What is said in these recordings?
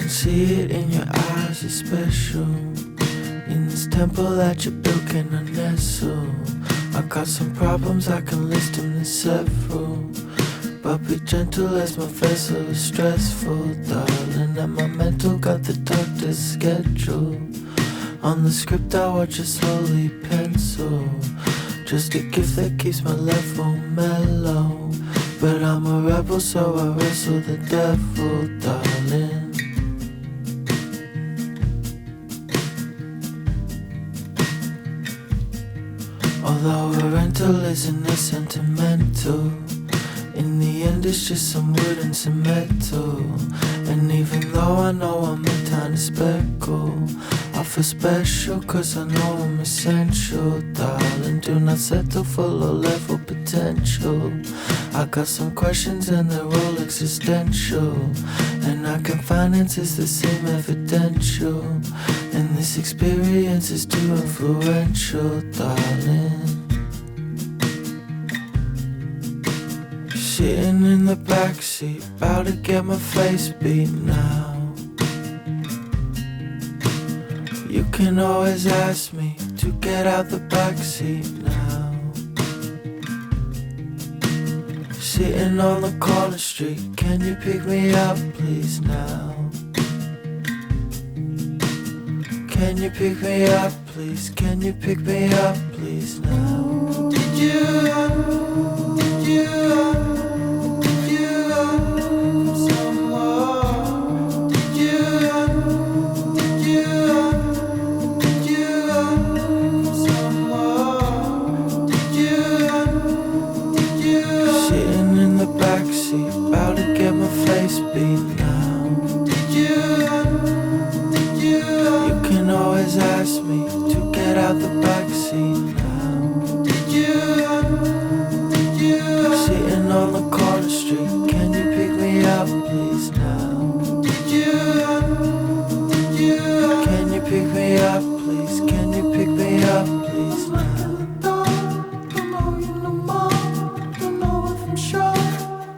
can see it in your eyes, you're special. In this temple that you built, can I nestle? I got some problems, I can list them as several. But be gentle as my vessel is stressful, darling. And my mental got the doctor's schedule. On the script I watch a slowly pencil. Just a gift that keeps my level mellow. But I'm a rebel, so I wrestle the devil, darling. Although a rental isn't as sentimental, in the end it's just some wood and some metal. And even though I know I'm a tiny speckle, I feel special cause I know I'm essential, darling. Do not settle for low level potential. I got some questions and they're all existential. And I can finance is the same evidential. And this experience is too influential, darling. Sitting in the backseat, about to get my face beat now. You can always ask me to get out the backseat now. Sitting on the corner street, can you pick me up please now? Can you pick me up please? Can you pick me up please now? Did you ask me to get out the backseat now. Sitting on the corner street, can you pick me up please now? Can you pick me up please? Can you pick me up please now? Don't know you no more. Don't know if I'm sure.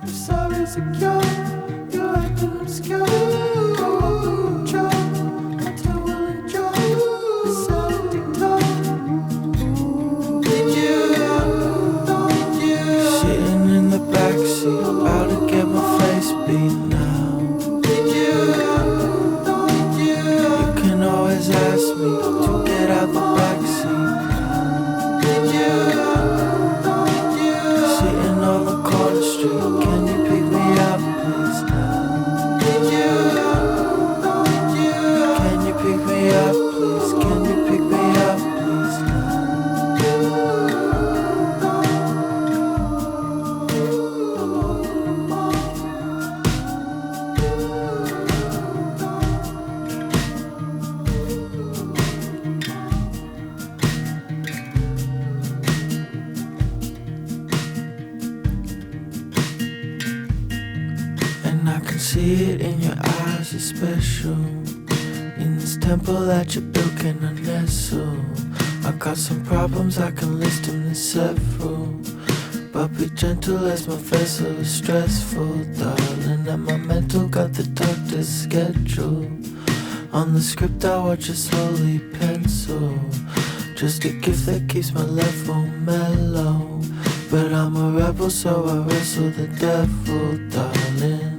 I'm sorry, insecure. You're acting obscure. About to get my face beat now. You can always ask me to get out the backseat now. Sitting on the corner street, can you pick me up please now? Can you pick me up please? Can you pick me up please now? See it in your eyes, you're special. In this temple that you built, can I nestle? I got some problems, I can list them as several. But be gentle as my vessel is stressful, darling. And my mental got the doctor's schedule. On the script I watch a slowly pencil. Just a gift that keeps my level mellow. But I'm a rebel, so I wrestle the devil, darling.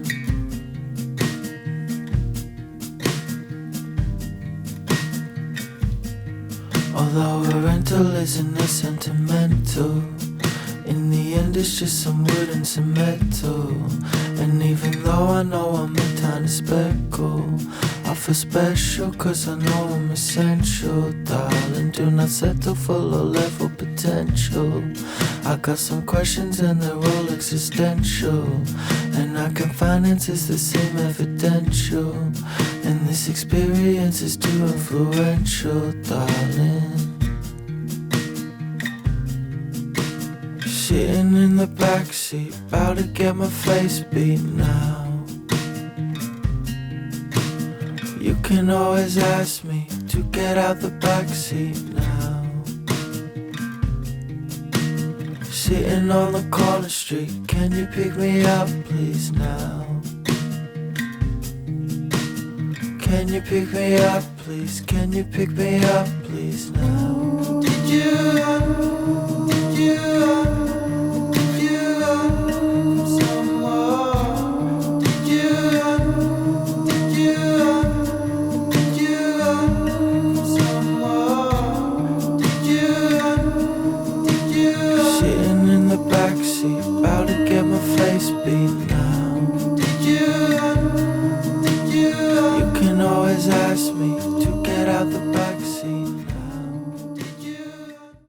Although a rental isn't as sentimental, in the end it's just some wood and some metal. And even though I know I'm a tiny speckle, I feel special cause I know I'm essential, darling. Do not settle for low level potential. I got some questions and they're all existential. And I can finance is the same evidential. And this experience is too influential, darling. Sitting in the backseat, about to get my face beat now. You can always ask me to get out the backseat now. Sitting on the corner street, can you pick me up please now? Can you pick me up, please? Can you pick me up, please now? Did you come somewhere? Did you come somewhere? Did you sitting in the backseat, about to get my face beaten